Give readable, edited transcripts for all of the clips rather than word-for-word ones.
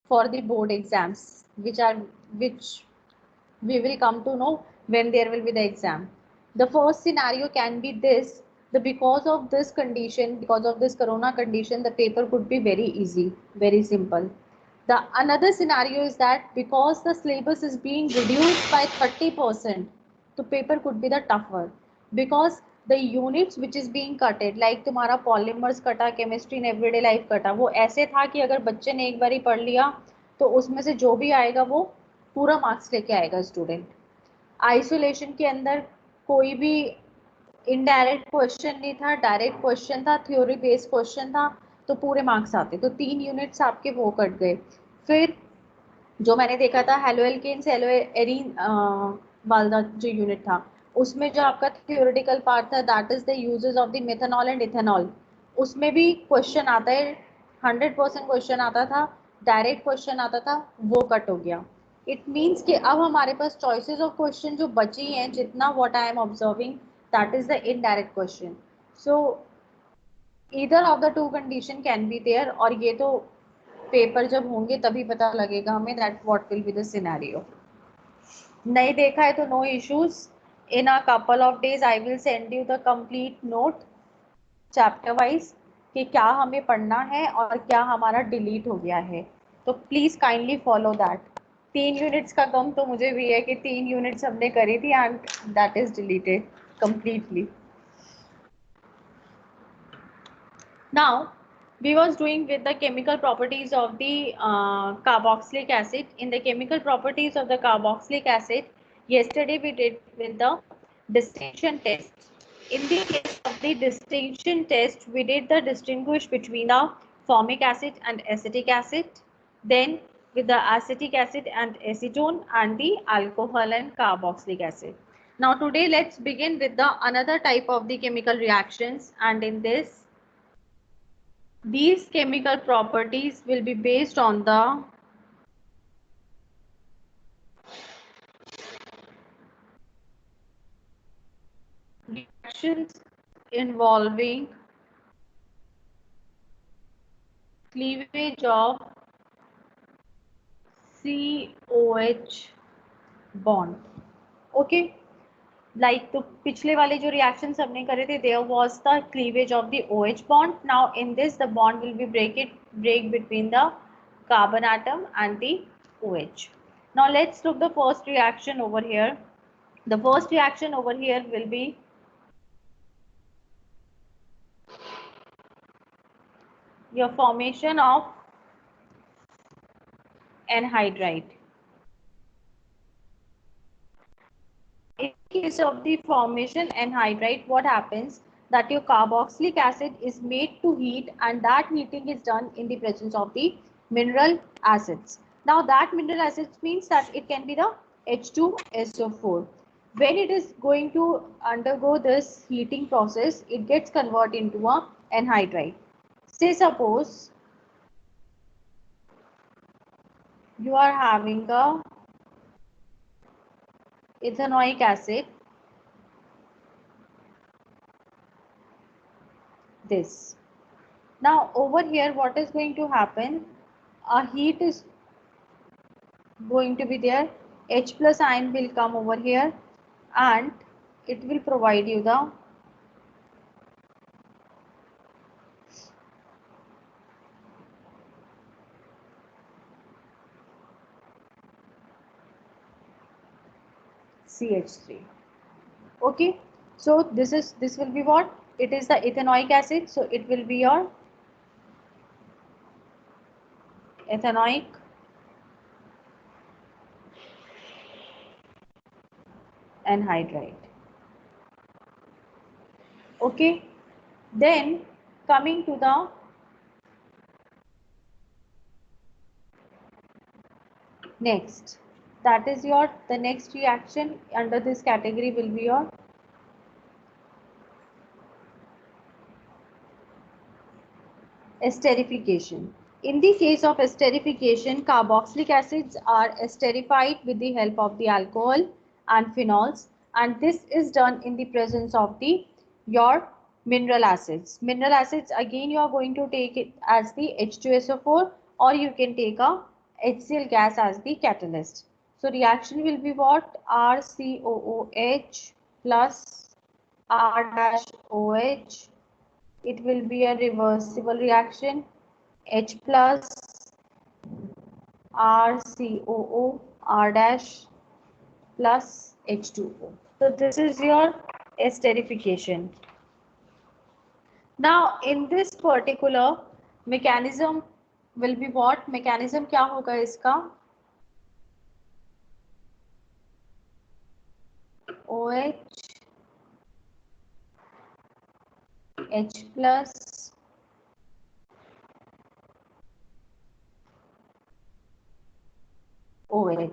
for the board exams, which we will come to know when there will be the exam. The first scenario can be this: the because of this condition, because of this corona condition, the paper could be very easy, very simple. The another scenario is that because the syllabus is being reduced by 30%, the paper could be the tougher, because the units which is being cutted, like तुम्हारा polymers कटा, chemistry and everyday life कटा, वो ऐसे था कि अगर बच्चे ने एक बारी पढ़ लिया तो उसमें से जो भी आएगा वो पूरा मार्क्स लेके आएगा स्टूडेंट. आइसोलेशन के अंदर कोई भी इनडायरेक्ट क्वेश्चन नहीं था, डायरेक्ट क्वेश्चन था, थ्योरी बेस्ड क्वेश्चन था, तो पूरे मार्क्स आते. तो 3 यूनिट्स आपके वो कट गए. फिर जो मैंने देखा था हेलो एल्केन्स हेलो एरीन वाला जो यूनिट था, उसमें जो आपका थियोरेटिकल पार्ट था, that is the uses of the methanol and ethanol, उसमें भी क्वेश्चन आता है, 100% क्वेश्चन आता था, डायरेक्ट क्वेश्चन आता था, वो कट हो गया. इट मीन्स कि अब हमारे पास चॉइसेस ऑफ क्वेश्चन जो बची हैं, जितना what I am observing, that is the indirect question. So either of the two condition can be there, और ये तो पेपर जब होंगे तभी पता लगेगा हमें that what will be the scenario. नहीं देखा है तो no issues, in a couple of days I will send you the complete note chapter wise कि क्या हमें पढ़ना है और क्या हमारा डिलीट हो गया है. तो please kindly follow that. 3 units का कम तो मुझे भी है कि 3 यूनिट्स हमने करी थी and that is deleted completely. Now, we was doing with the chemical properties of the carboxylic acid. In the chemical properties of the carboxylic acid, yesterday we did with the distinction test. In the case of the distinction test, we did the distinguish between the formic acid and acetic acid. Then with the acetic acid and acetone, and the alcohol and carboxylic acid. Now today let's begin with the another type of the chemical reactions, and in this these chemical properties will be based on the reactions involving cleavage of COH bond. Okay, like तो पिछले वाले जो reactions हमने करे थे, there was the cleavage of the OH bond. Now in this the bond will be break between the carbon atom and the OH. Now let's look the first reaction over here. The first reaction over here will be your formation of anhydride. In case of the formation anhydride, what happens that your carboxylic acid is made to heat, and that heating is done in the presence of the mineral acids. Now that mineral acids means that it can be the H2SO4. When it is going to undergo this heating process, it gets converted into a anhydride. Say suppose you are having a ethanoic acid, this. Now over here what is going to happen, a heat is going to be there, H plus ion will come over here and it will provide you the CH3. Okay, so this will be what, it is the ethanoic acid, so it will be your ethanoic anhydride. Okay, then coming to the next, that is your the next reaction under this category will be your esterification. In the case of esterification, carboxylic acids are esterified with the help of the alcohol and phenols, and this is done in the presence of the your mineral acids. Mineral acids, again you are going to take it as the H2SO4, or you can take a HCl gas as the catalyst. So reaction will be what? RCOOH plus R dash OH. It will be a reversible reaction. H plus RCOO R dash plus H2O. So this is your esterification. Now in this particular mechanism will be what? Mechanism क्या होगा इसका? OH H plus OH.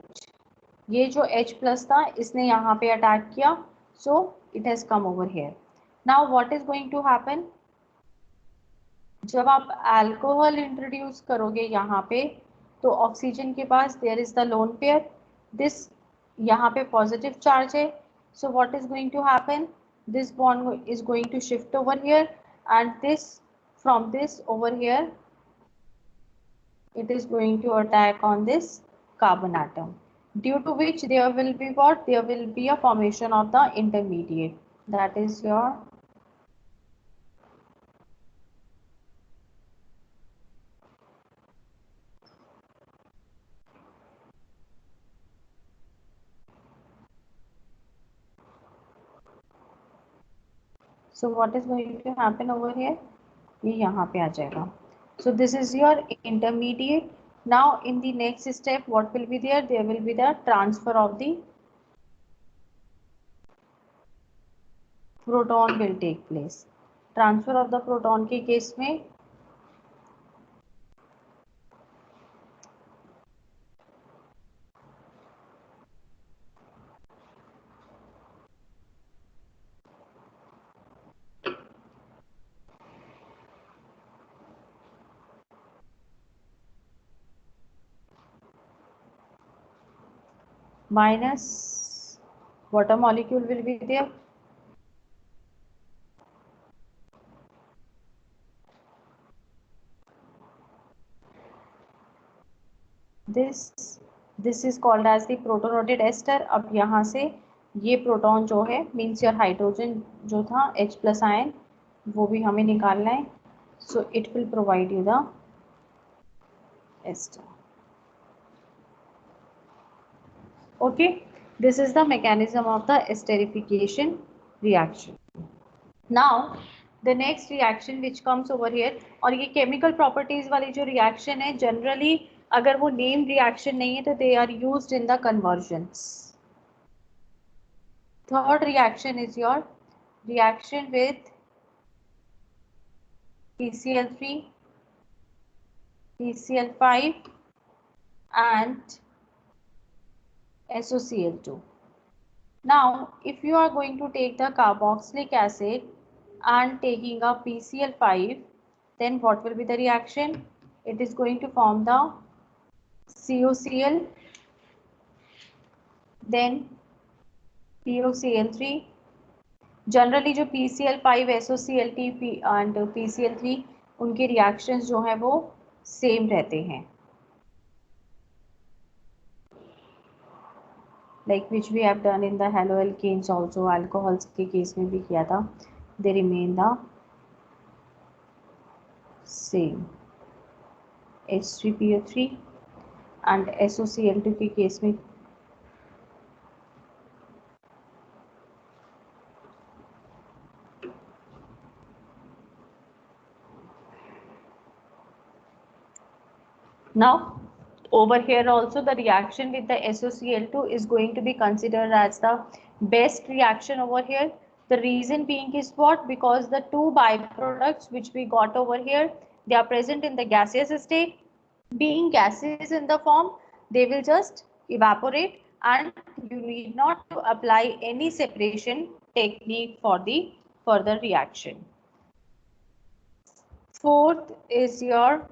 ये जो H plus था इसने यहाँ पे attack किया, so it has come over here. Now what is going to happen? जब आप अल्कोहल इंट्रोड्यूस करोगे यहाँ पे, तो ऑक्सीजन के पास there is the lone pair, this यहाँ पे पॉजिटिव चार्ज है, so what is going to happen, this bond is going to shift over here and this from this over here it is going to attack on this carbon atom, due to which there will be what, there will be a formation of the intermediate, that is your so what is going to happen over here, ये यहाँ पे आ जाएगा. So this is your intermediate. Now in the next step what will be there, there will be the transfer of the proton will take place. Transfer of the proton के case में minus water molecule will be there, this is called as the protonated ester. अब यहाँ से ये proton जो है means your hydrogen जो था H प्लस आयन वो भी हमें निकालना है, so it will provide you the ester. Okay, this is the mechanism of the esterification reaction. Now the next reaction which comes over here, और ये chemical properties वाली जो reaction है generally अगर वो named reaction नहीं है तो they are used in the conversions. Third reaction is your reaction with PCl3, PCl5 and SOCl2. Now if you are going to take the carboxylic acid and taking a PCl5, then what will be the reaction? It is going to form the COCl, then POCl3. Generally जो PCl5, SOCl2 and PCl3 उनके reactions जो हैं वो same रहते हैं, like which we have done in the haloalkanes also, alcohols के case में भी किया था, they remain the same. H3PO3 and SOCl2 के केस में now over here also the reaction with the SOCl2 is going to be considered as the best reaction over here. The reason being is what? Because the two byproducts which we got over here, they are present in the gaseous state. Being gases in the form, they will just evaporate and you need not to apply any separation technique for the further reaction. Fourth is your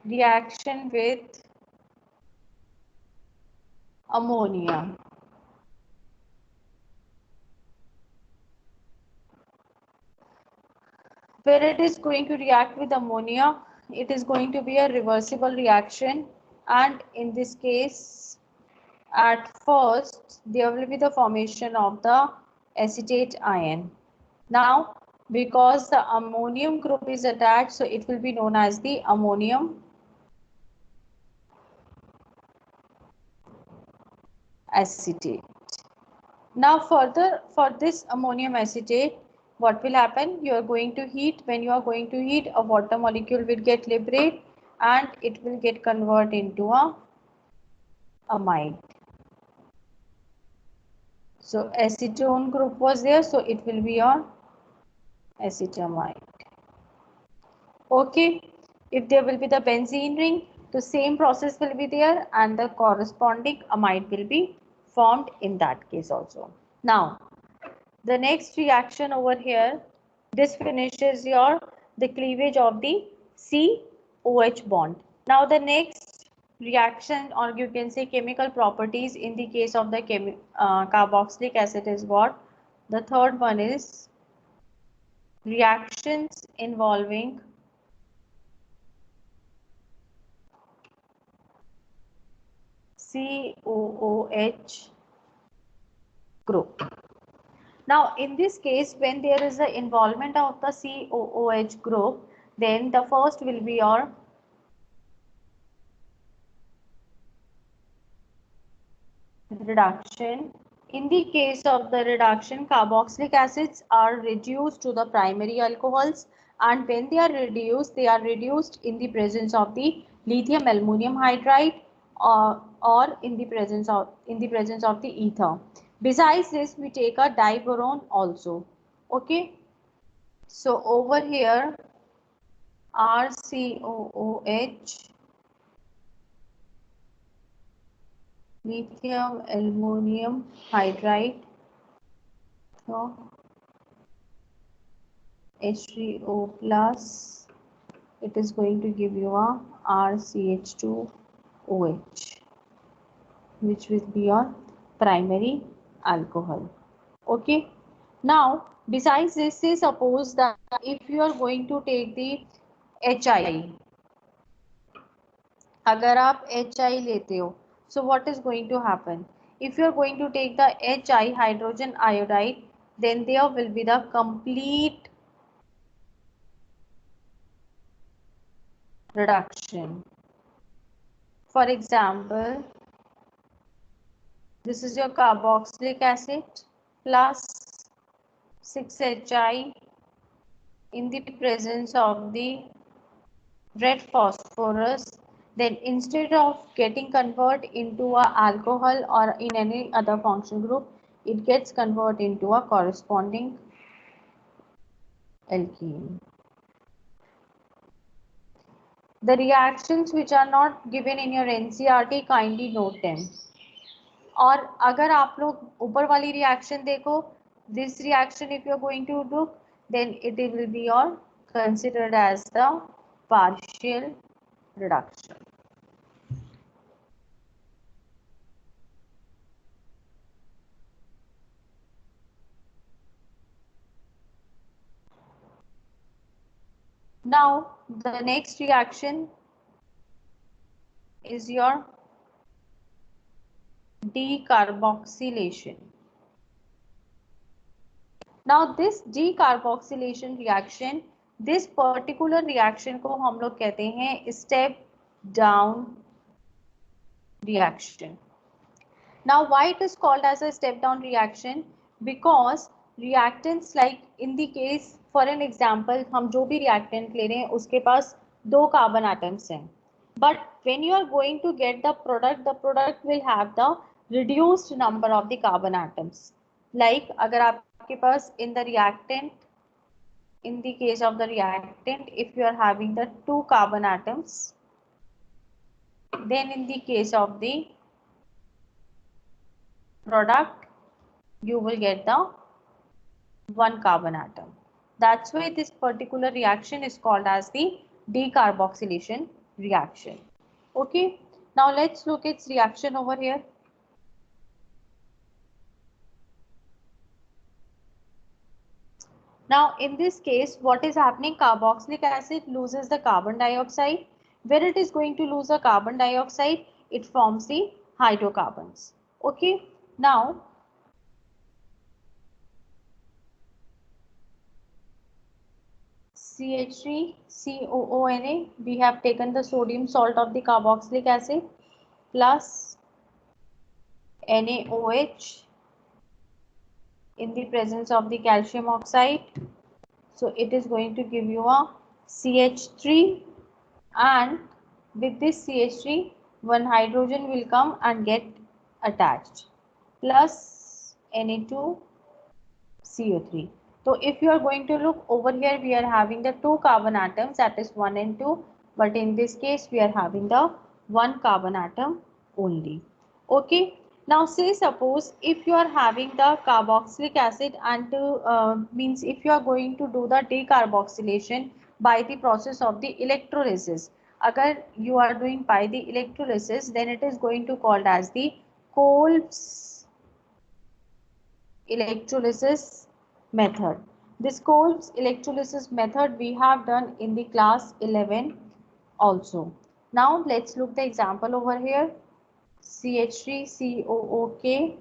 reaction with ammonia. Where it is going to react with ammonia, it is going to be a reversible reaction. and in this case, at first there will be the formation of the acetate ion. Now, because the ammonium group is attached, so it will be known as the ammonium acetate. Now further, for this ammonium acetate, what will happen? You are going to heat. When you are going to heat, a water molecule will get liberated and it will get converted into a amide. So acetone group was there, so it will be your acetamide. Okay, if there will be the benzene ring, the same process will be there and the corresponding amide will be formed in that case also. Now, the next reaction over here, this finishes your the cleavage of the COH bond. Now the next reaction, or you can say chemical properties in the case of the carboxylic acid is what? The third one is reactions involving COOH group. Now, in this case, when there is the involvement of the COOH group, then the first will be your reduction. In the case of the reduction, carboxylic acids are reduced to the primary alcohols, and when they are reduced in the presence of the lithium aluminum hydride, or in the presence of the ether. Besides this, we take a diboron also. Okay, so over here RCOOH, lithium aluminum hydride, so H3O plus, it is going to give you a RCH2OH, which will be your primary alcohol. Okay, now besides this, say suppose that if you are going to take the HI, अगर आप HI लेते हो, so what is going to happen? If you are going to take the HI, hydrogen iodide, then there will be the complete reduction. For example, this is your carboxylic acid plus 6HI in the presence of the red phosphorus. Then instead of getting converted into a alcohol or in any other functional group, it gets converted into a corresponding alkene. The reactions which are not given in your NCERT, kindly note them. और अगर आप लोग ऊपर वाली reaction देखो, this reaction if you are going to do, then it will be your considered as the partial reduction. Now the next reaction is your decarboxylation. Now this decarboxylation reaction, this particular reaction को हम लोग कहते हैं step down reaction. Now why it is called as a step down reaction? Because reactants, like in the case for an example, हम जो भी reactant ले रहे हैं उसके पास 2 carbon atoms हैं. But when you are going to get the product will have the reduced number of the carbon atoms. Like अगर आपके पास in the reactant, in the case of the reactant, if you are having the 2 carbon atoms, then in the case of the product, you will get the 1 carbon atom. That's why this particular reaction is called as the decarboxylation reaction. Okay, now let's look at its reaction over here. Now in this case, what is happening? Carboxylic acid loses the carbon dioxide. When it is going to lose a carbon dioxide, it forms the hydrocarbons. Okay, now CH3 COONA, we have taken the sodium salt of the carboxylic acid plus NaOH in the presence of the calcium oxide. So it is going to give you a CH3, and with this CH3 one hydrogen will come and get attached plus Na2CO3. So if you are going to look over here, we are having the two carbon atoms, that is 1 and 2, but in this case we are having the one carbon atom only. Okay, now say suppose if you are having the carboxylic acid and means if you are going to do the decarboxylation by the process of the electrolysis, agar you are doing by the electrolysis, then it is going to called as the Kolb's electrolysis method. This Kolb's electrolysis method we have done in the class 11 also. Now let's look the example over here. CH3COOK,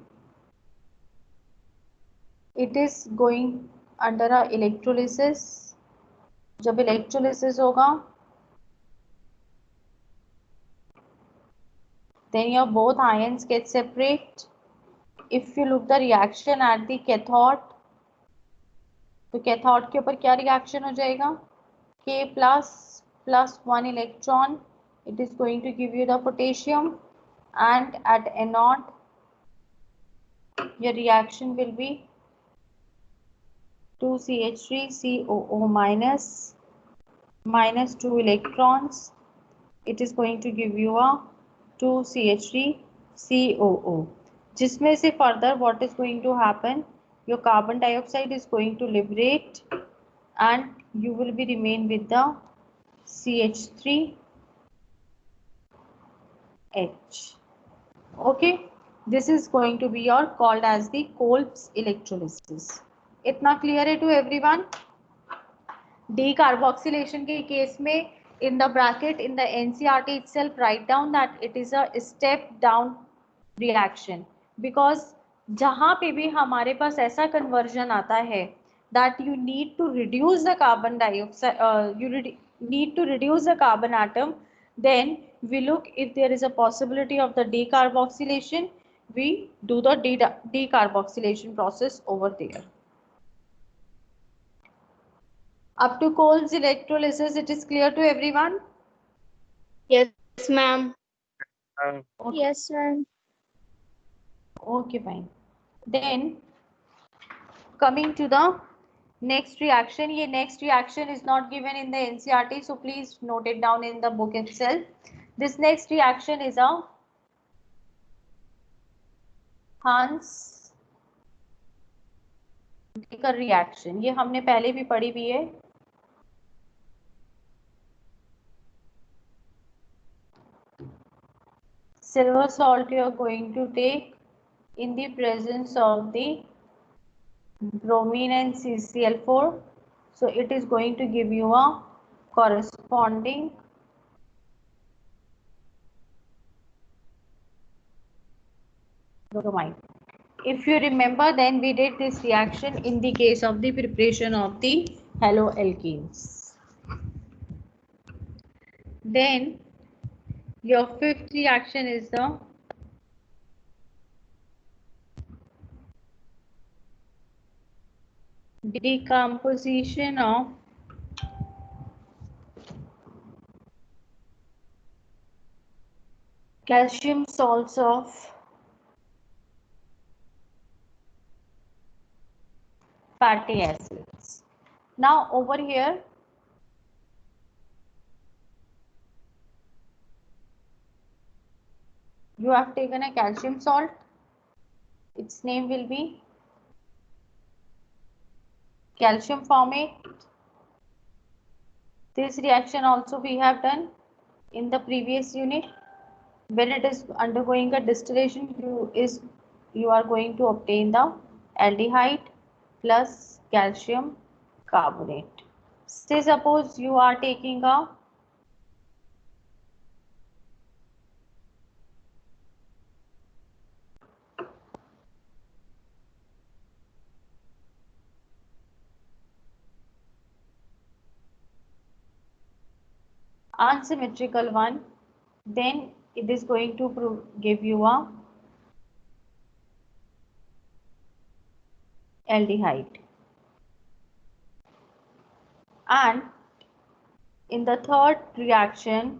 it is going under a electrolysis. जब electrolysis होगा, then your both ions get separate. If you look the reaction at the cathode, तो cathode के ऊपर क्या reaction हो जाएगा, K plus 1 electron, it is going to give you the potassium, and at anode your reaction will be 2CH3COO minus 2 electrons, it is going to give you a 2CH3COO, जिसमें से further what is going to happen, your carbon dioxide is going to liberate and you will be remain with the CH3H. Okay, this is going to be your called as the Kolb's electrolysis. इतना clear है to everyone? Decarboxylation के case में in the bracket in the NCERT itself write down that it is a step down reaction, because जहाँ पे भी हमारे पास ऐसा conversion आता है that you need to reduce the carbon dioxide, you need to reduce the carbon atom, then we look if there is a possibility of the decarboxylation, we do the decarboxylation process over there. Up to Kolb's electrolysis, it is clear to everyone? Yes, ma'am. Okay. Yes, ma'am. Okay, fine. Then coming to the next reaction, ये next reaction is not given in the NCERT, so please note it down in the book itself. This next reaction is a Hans-Baker reaction. ये हमने पहले भी पढ़ी हुई है. Silver salt you are going to take in the presence of the bromine and CCl4. So it is going to give you a corresponding bromine. If you remember, then we did this reaction in the case of the preparation of the haloalkenes. Then your fifth reaction is the decomposition of calcium salts of fatty acids. Now over here, you have taken a calcium salt, its name will be calcium formate. This reaction also we have done in the previous unit. When it is undergoing a distillation, you are going to obtain the aldehyde plus calcium carbonate. Say suppose you are taking a unsymmetrical one, then it is going to give you a aldehyde. And in the third reaction,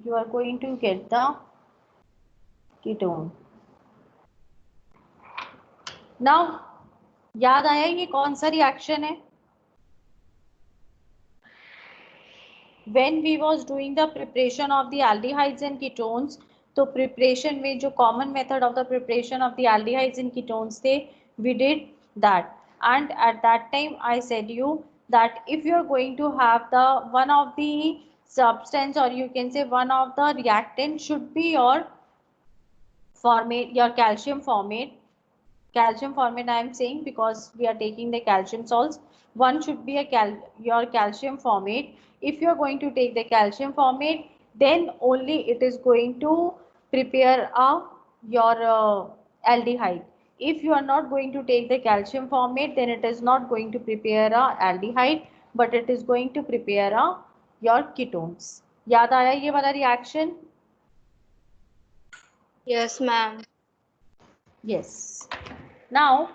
you are going to get the ketone. Now, याद आया ये कौन सा reaction है? When we was doing the preparation of the aldehydes and ketones, तो preparation में जो common method of the preparation of the aldehydes and ketones थे, we did that. And at that time I said you that if you are going to have the one of the substance, or you can say one of the reactant should be your formate, your calcium formate. Calcium formate I am saying because we are taking the calcium salts. One should be your calcium formate. If you are going to take the calcium formate, then only it is going to prepare your aldehyde. If you are not going to take the calcium formate, then it is not going to prepare a aldehyde, but it is going to prepare your ketones. याद आया ये वाला reaction? Yes, ma'am. Yes. Now,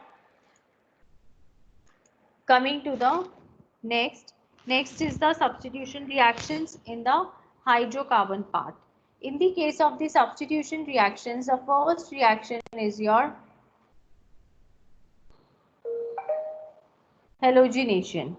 coming to the next is the substitution reactions in the hydrocarbon part. In the case of the substitution reactions, the first reaction is your halogenation.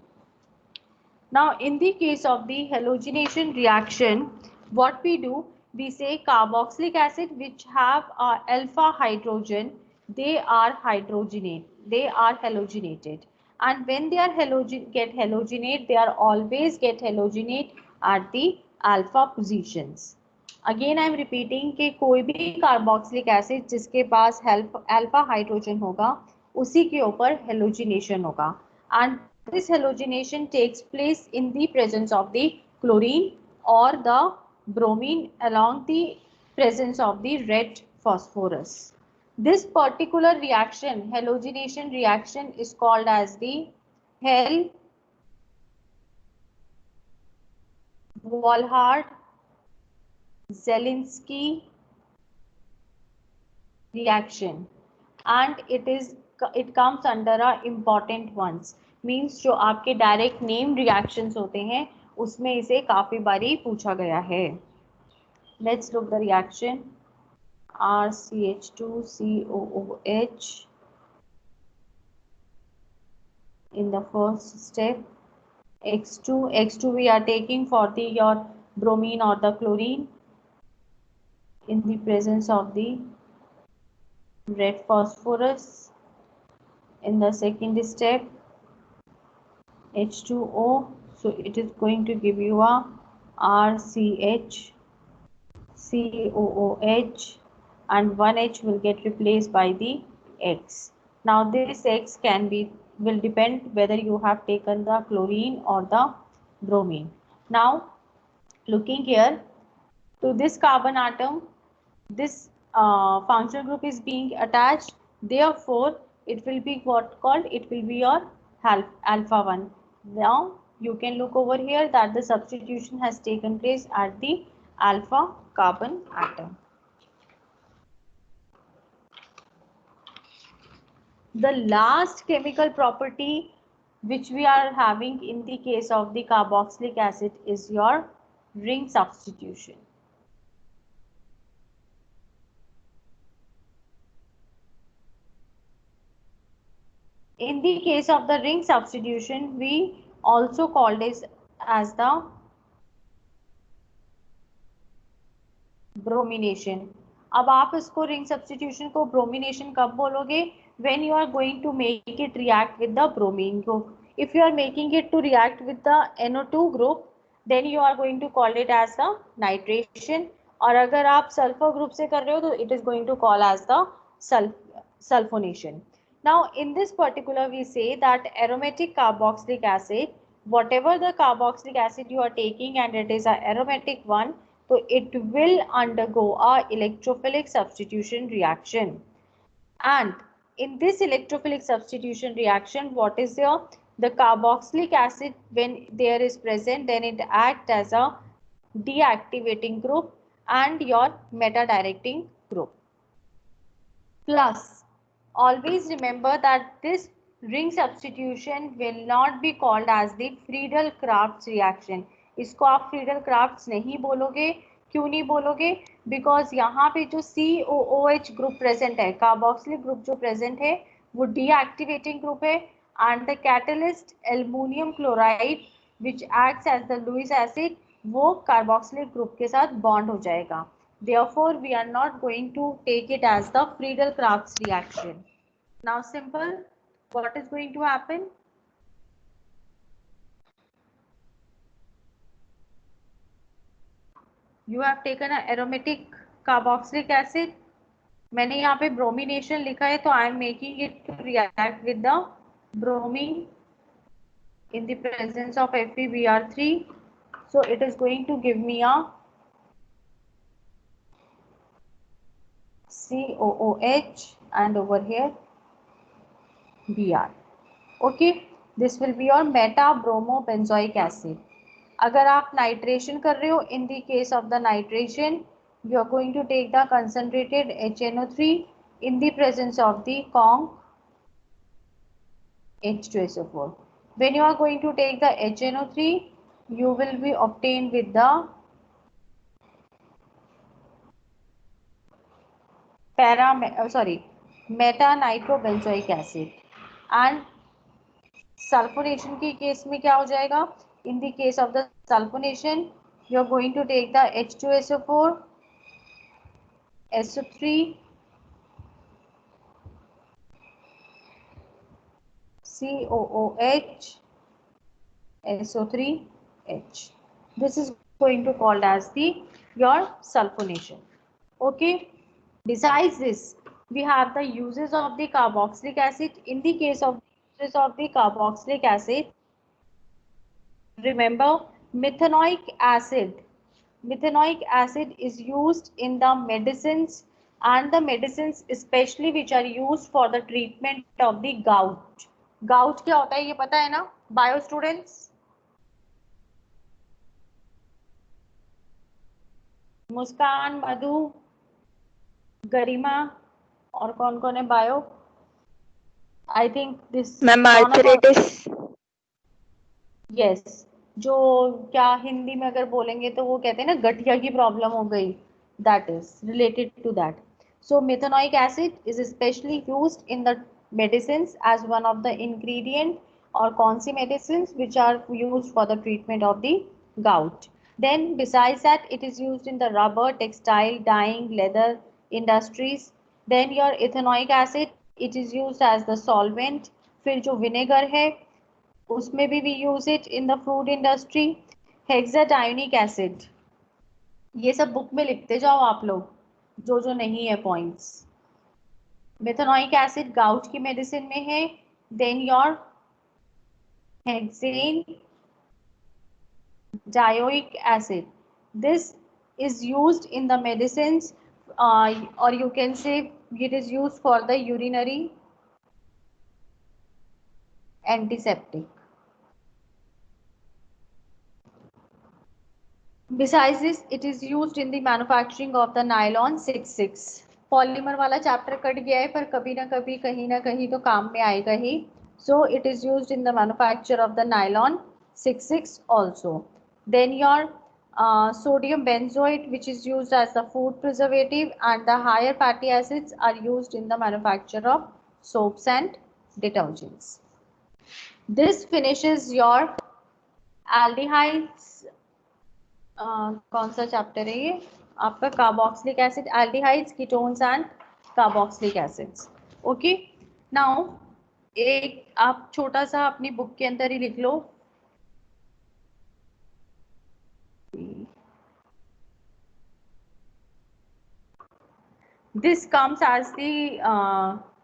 Now, in the case of the halogenation reaction, what we do, we say carboxylic acid which have alpha hydrogen, they are halogenated. And when they are get halogenate, they are always get halogenate at the alpha positions. Again I am repeating कि कोई भी carboxylic acid जिसके पास alpha hydrogen होगा, उसी के ऊपर halogenation होगा. And this halogenation takes place in the presence of the chlorine or the bromine along the presence of the red phosphorus. This particular reaction, halogenation reaction, is called as the Hell-Volhard-Zelinsky reaction, and it comes under a important ones. Means जो आपके direct name reactions होते हैं उसमें इसे काफी बारी पूछा गया है. Let's look the reaction RCH2COOH. In the first step, X2 we are taking for the your bromine or the chlorine in the presence of the red phosphorus. In the second step, H2O, so it is going to give you a RCH, and one H will get replaced by the X. Now this X will depend whether you have taken the chlorine or the bromine. Now looking here to this carbon atom, this functional group is being attached, therefore it will be what called, it will be your alpha 1. Now you can look over here that the substitution has taken place at the alpha carbon atom. The last chemical property which we are having in the case of the carboxylic acid is your ring substitution. In the case of the ring substitution, we also call this as the bromination. अब आप इसको ring substitution को bromination कब बोलोगे? When you are going to make it react with the bromine group. If you are making it to react with the NO2 group, then you are going to call it as the nitration. और अगर आप sulfur group से कर रहे हो तो it is going to call as the sulfonation. Now in this particular we say that aromatic carboxylic acid, whatever the carboxylic acid you are taking and it is an aromatic one, तो it will undergo a electrophilic substitution reaction. And in this electrophilic substitution reaction, what is there? The carboxylic acid, when there is present, then it acts as a deactivating group and your meta directing group. Plus, always remember that this ring substitution will not be called as the Friedel-Crafts reaction. इसको आप Friedel-Crafts नहीं बोलोगे. क्यों नहीं बोलोगे? Because यहाँ पे जो COOH ग्रुप प्रेजेंट है, कार्बोक्सिलिक ग्रुप जो प्रेजेंट है, वो डीएक्टिवेटिंग ग्रुप है, and the catalyst aluminium chloride which acts as the Lewis acid, वो कार्बोक्सिलिक ग्रुप के साथ बॉन्ड हो जाएगा. Therefore, we are not going to take it as the Friedel-Crafts reaction. Now, simple, what is going to happen? You have taken an aromatic carboxylic acid. मैंने यहाँ पे bromination लिखा है, तो I am making it to react with the bromine in the presence of FeBr3. So it is going to give me a COOH and over here Br. Okay, this will be your meta bromobenzoic acid. अगर आप nitration कर रहे हो, in the case of the nitration, you are going to take the concentrated HNO3 in the presence of the conc H2SO4. When you are going to take the HNO3, you will be obtained with the meta nitrobenzoic acid. And sulphonation के case में क्या हो जाएगा? In the case of the sulphonation, you are going to take the H2SO4, SO3, COOH, SO3H. This is going to called as the your sulfonation. Okay. Besides this, we have the uses of the carboxylic acid. In the case of the carboxylic acid, remember methanoic acid is used in the medicines, and the medicines especially which are used for the treatment of the gout. Gout क्या होता है ये पता है ना bio students? मुस्कान, मधु, गरिमा और कौन कौन है bio? I think this ma'am arthritis. Yes, जो क्या हिंदी में अगर बोलेंगे तो वो कहते हैं ना गठिया की प्रॉब्लम हो गई, that is related to that. So methanoic acid is specially used in the medicines as one of the ingredient, or कौन सी medicines which are used for the treatment of the gout. Then besides that, it is used in the rubber, textile, dyeing, leather industries. Then your ethanoic acid, it is used as the solvent. फिर जो vinegar है उसमें भी we use it in the food industry. Hexadionic acid, ये सब book में लिखते जाओ आप लोग, जो जो नहीं है पॉइंट्स. मेथनोइक एसिड गाउट की मेडिसिन में है. Then your hexane dioic acid, this is used in the medicines, or you can say it is used for the urinary antiseptic. Besides this, it is used in the manufacturing of the nylon 66. Polymer वाला chapter cut गया है, पर कभी ना कभी कहीं ना कहीं तो काम में आएगा ही. So it is used in the manufacture of the nylon 66 also. Then your sodium benzoate, which is used as the food preservative, and the higher fatty acids are used in the manufacture of soaps and detergents. This finishes your aldehydes. कौन सा chapter है ये आपका? Carboxylic acid, aldehydes, ketones and carboxylic acids. Okay, now एक आप छोटा सा अपनी बुक के अंदर ही लिख लो. This comes as the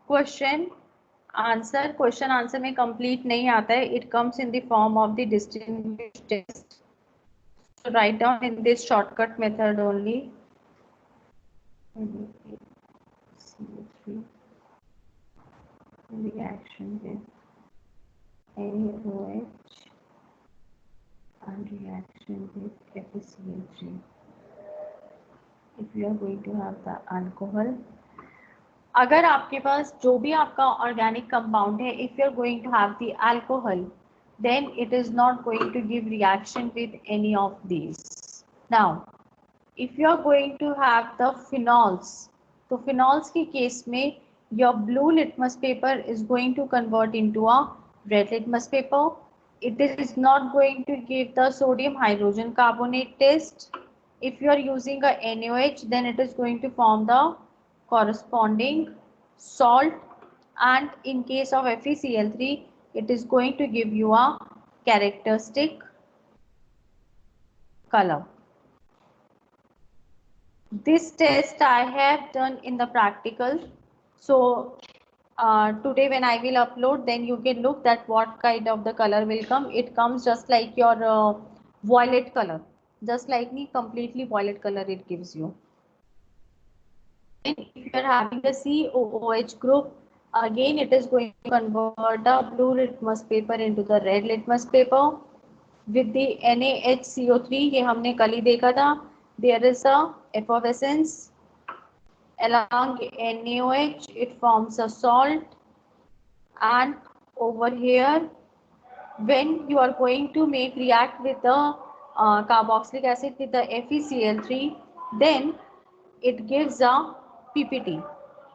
question answer में कंप्लीट नहीं आता है. It comes in the form of the distinguished text. So write down in this shortcut method only. CO3 reaction with NaOH and reaction with FeCl3. If you are going to have the alcohol, अगर आपके पास जो भी आपका organic compound है, if you are going to have the alcohol, then it is not going to give reaction with any of these. Now, if you are going to have the phenols, तो phenols के case में your blue litmus paper is going to convert into a red litmus paper. It is not going to give the sodium hydrogen carbonate test. If you are using a NaOH, then it is going to form the corresponding salt, and in case of FeCl3, it is going to give you a characteristic color. This test I have done in the practical. So today when I will upload, then you can look that what kind of the color will come. It comes just like your violet color, just like me, completely violet color it gives you. And if you are having the COOH group, again it is going to convert the blue litmus paper into the red litmus paper. With the NaHCO3, ये हमने कल ही देखा था, there is a effervescence along NaOH, it forms a salt, and over here when you are going to make react with the carboxylic acid with the FeCl3, then it gives a PPT.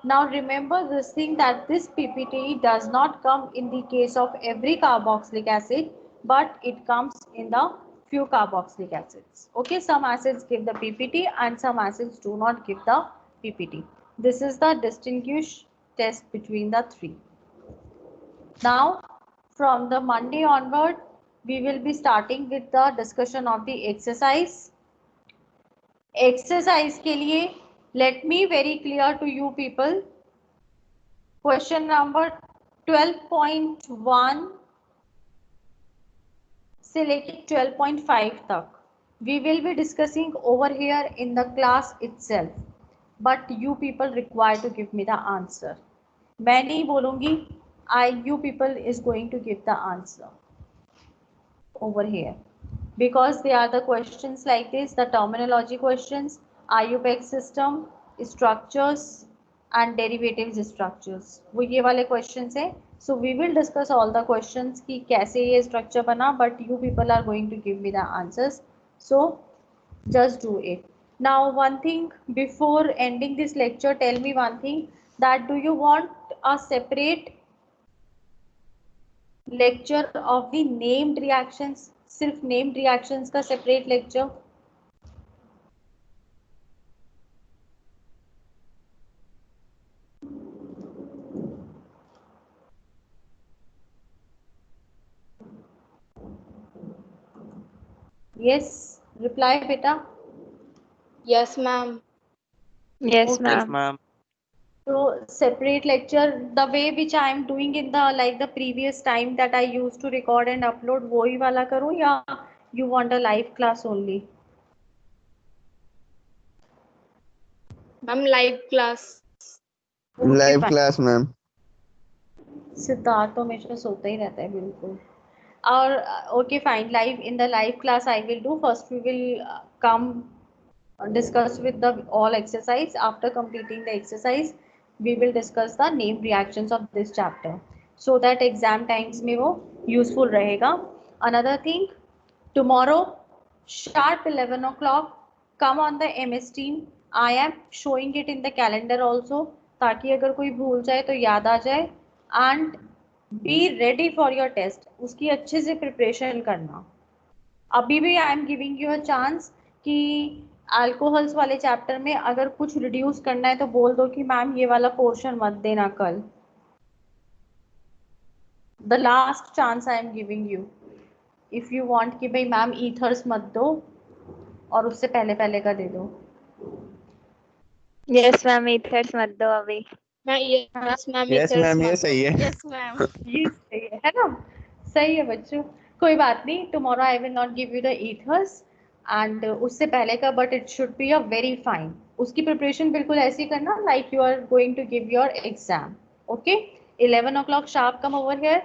Now remember this thing, that this PPT does not come in the case of every carboxylic acid, but it comes in the few carboxylic acids. Okay, some acids give the PPT and some acids do not give the PPT. This is the distinguish test between the three. Now from the Monday onward, we will be starting with the discussion of the exercise. Exercise के लिए, let me very clear to you people, question number 12.1 से लेके 12.5 तक we will be discussing over here in the class itself, but you people require to give me the answer. मैं नहीं बोलूँगी, you people is going to give the answer over here, because they are the questions like this, the terminology questions, IUPAC system, structures and derivatives structures, वो ये वाले questions है. So we will discuss all the questions कि कैसे ये structure बना, but you people are going to give me the answers. So just do it. Now one thing, before ending this lecture, tell me one thing, that do you want a separate lecture of the named reactions, सिर्फ named reactions का separate lecture? Yes, reply beta. Yes, ma'am. Yes, Okay. ma'am. Yes, ma'am. So separate lecture, the way which I am doing in the like the previous time that I used to record and upload, वही वाला करूँ या you want a live class only? Ma'am, live class. Okay, live fine. Class ma'am. Siddharth तो हमेशा सोता ही रहता है बिल्कुल. और okay fine, live, in the live class I will do, first we will come discuss with the all exercise. After completing the exercise we will discuss the name reactions of this chapter, so that exam times में वो useful रहेगा. Another thing, tomorrow sharp 11 o'clock come on the MS team. I am showing it in the calendar also, ताकि अगर कोई भूल जाए तो याद आ जाए. And be ready for your test, उसकी अच्छे से प्रिपरेशन करना. अभी भी I am giving you a chance कि अल्कोहल्स वाले चैप्टर में अगर कुछ रिड्यूस करना है तो बोल दो कि मैम ये वाला पोर्शन मत देना कल. The last chance I am giving you. If you want कि भाई मैम ईथर्स मत दो और उससे पहले पहले का दे दो. Yes, ma'am. Ethers मत दो अभी. Yes, ma'am. यस मैम, ये ma'am. सही है. Yes, ma'am. ये सही है ना? सही है बच्चों, कोई बात नहीं. Tomorrow I will not give you the ethers. And उससे पहले का but it should be a very fine. उसकी प्रिपरेशन बिल्कुल ऐसी करना like you are going to give your exam. Okay, 11 o'clock sharp come over here.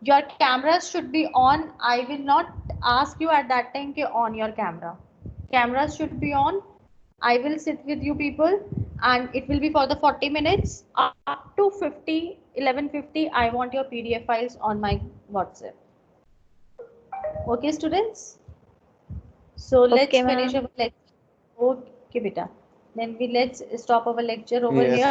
Your cameras should be on. I will not ask you at that time ke on your camera. Cameras should be on. I will sit with you people and it will be for the 40 minutes up to 11:50. I want your PDF files on my WhatsApp. Okay, students? So let's Okay, finish ma'am. our lecture. Okay, beta. Then let's stop our lecture over Yes. here.